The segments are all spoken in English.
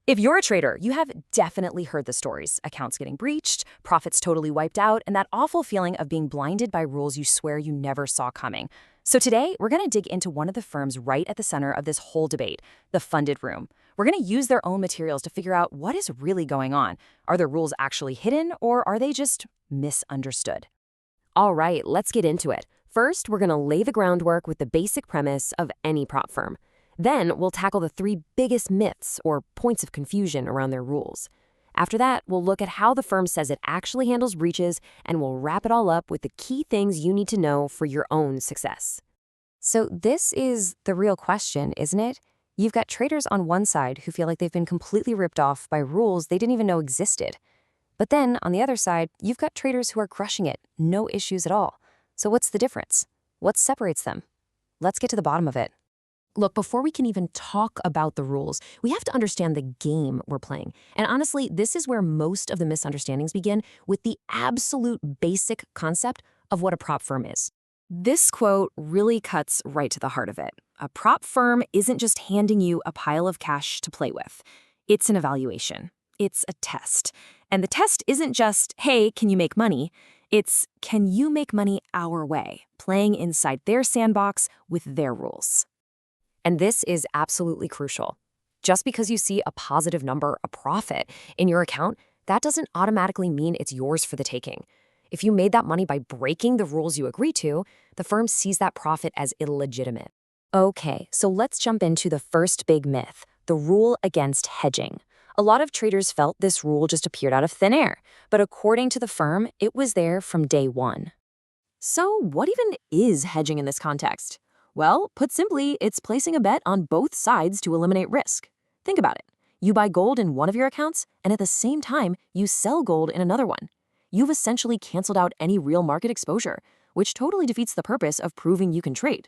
If you're a trader, you have definitely heard the stories. Accounts getting breached, profits totally wiped out, and that awful feeling of being blinded by rules you swear you never saw coming. So today, we're going to dig into one of the firms right at the center of this whole debate, the Funded Room. We're going to use their own materials to figure out what is really going on. Are the rules actually hidden, or are they just misunderstood? All right, let's get into it. First, we're going to lay the groundwork with the basic premise of any prop firm. Then, we'll tackle the 3 biggest myths or points of confusion around their rules. After that, we'll look at how the firm says it actually handles breaches, and we'll wrap it all up with the key things you need to know for your own success. So this is the real question, isn't it? You've got traders on one side who feel like they've been completely ripped off by rules they didn't even know existed. But then, on the other side, you've got traders who are crushing it, no issues at all. So what's the difference? What separates them? Let's get to the bottom of it. Look, before we can even talk about the rules, we have to understand the game we're playing. And honestly, this is where most of the misunderstandings begin, with the absolute basic concept of what a prop firm is. This quote really cuts right to the heart of it. A prop firm isn't just handing you a pile of cash to play with. It's an evaluation. It's a test. And the test isn't just, hey, can you make money? It's, can you make money our way, playing inside their sandbox with their rules? And this is absolutely crucial. Just because you see a positive number, a profit, in your account, that doesn't automatically mean it's yours for the taking. If you made that money by breaking the rules you agree to, the firm sees that profit as illegitimate. Okay, so let's jump into the first big myth, the rule against hedging. A lot of traders felt this rule just appeared out of thin air, but according to the firm, it was there from day one. So what even is hedging in this context? Well, put simply, it's placing a bet on both sides to eliminate risk. Think about it. You buy gold in one of your accounts, and at the same time, you sell gold in another one. You've essentially canceled out any real market exposure, which totally defeats the purpose of proving you can trade.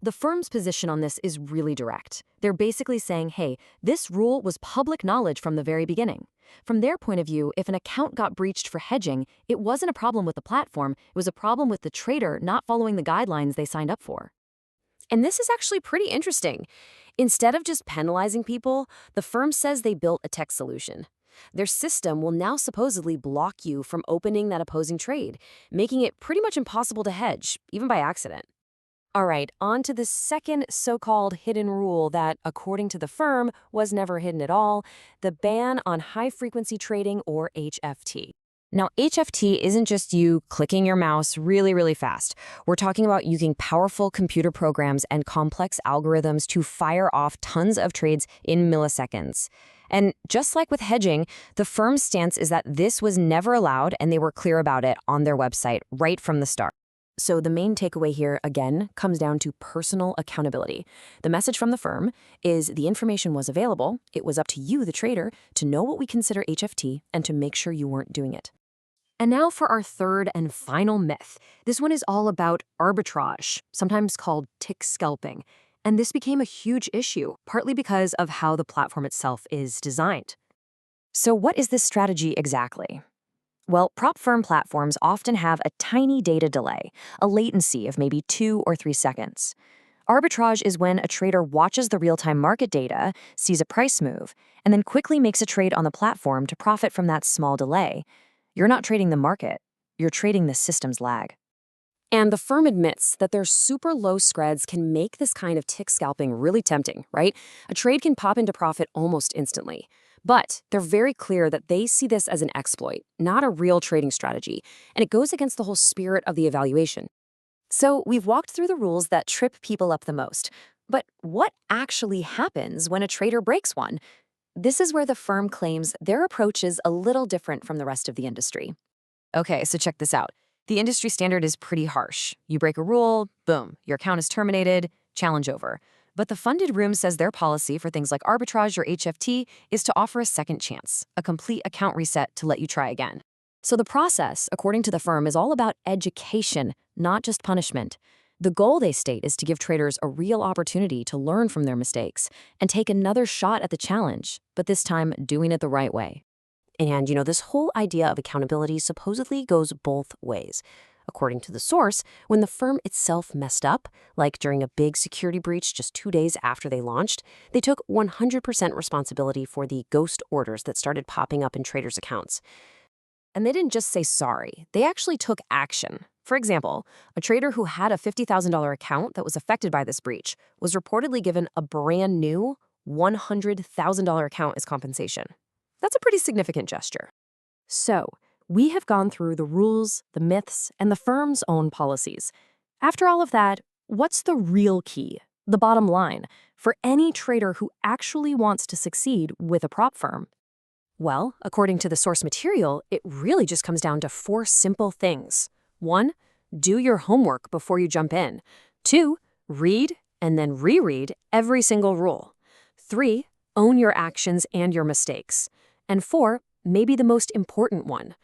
The firm's position on this is really direct. They're basically saying, hey, this rule was public knowledge from the very beginning. From their point of view, if an account got breached for hedging, it wasn't a problem with the platform, it was a problem with the trader not following the guidelines they signed up for. And this is actually pretty interesting. Instead of just penalizing people, the firm says they built a tech solution. Their system will now supposedly block you from opening that opposing trade, making it pretty much impossible to hedge, even by accident. All right, on to the second so-called hidden rule that, according to the firm, was never hidden at all, the ban on high-frequency trading, or HFT. Now, HFT isn't just you clicking your mouse really, really fast. We're talking about using powerful computer programs and complex algorithms to fire off tons of trades in milliseconds. And just like with hedging, the firm's stance is that this was never allowed, and they were clear about it on their website right from the start. So the main takeaway here, again, comes down to personal accountability. The message from the firm is the information was available. It was up to you, the trader, to know what we consider HFT and to make sure you weren't doing it. And now for our third and final myth. This one is all about arbitrage, sometimes called tick scalping. And this became a huge issue, partly because of how the platform itself is designed. So what is this strategy exactly? Well, prop firm platforms often have a tiny data delay, a latency of maybe 2 or 3 seconds. Arbitrage is when a trader watches the real-time market data, sees a price move, and then quickly makes a trade on the platform to profit from that small delay. You're not trading the market, you're trading the system's lag. And the firm admits that their super low spreads can make this kind of tick scalping really tempting, right? A trade can pop into profit almost instantly. But they're very clear that they see this as an exploit, not a real trading strategy, and it goes against the whole spirit of the evaluation. So we've walked through the rules that trip people up the most. But what actually happens when a trader breaks one? This is where the firm claims their approach is a little different from the rest of the industry. Okay, so check this out. The industry standard is pretty harsh. You break a rule, boom, your account is terminated, challenge over. But the Funded Room says their policy for things like arbitrage or HFT is to offer a second chance, a complete account reset to let you try again. So the process, according to the firm, is all about education, not just punishment. The goal, they state, is to give traders a real opportunity to learn from their mistakes and take another shot at the challenge, but this time doing it the right way. And, this whole idea of accountability supposedly goes both ways. According to the source, when the firm itself messed up, like during a big security breach just 2 days after they launched, they took 100% responsibility for the ghost orders that started popping up in traders' accounts. And they didn't just say sorry, they actually took action. For example, a trader who had a $50,000 account that was affected by this breach was reportedly given a brand new $100,000 account as compensation. That's a pretty significant gesture. So, we have gone through the rules, the myths, and the firm's own policies. After all of that, what's the real key, the bottom line, for any trader who actually wants to succeed with a prop firm? Well, according to the source material, it really just comes down to 4 simple things. 1, do your homework before you jump in. 2, read and then reread every single rule. 3, own your actions and your mistakes. And 4, maybe the most important one,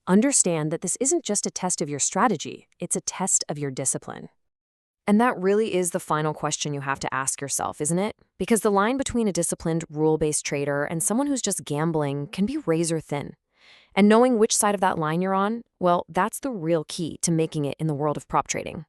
understand that this isn't just a test of your strategy, it's a test of your discipline. And that really is the final question you have to ask yourself, isn't it? Because the line between a disciplined, rule-based trader and someone who's just gambling can be razor thin. And knowing which side of that line you're on, well, that's the real key to making it in the world of prop trading.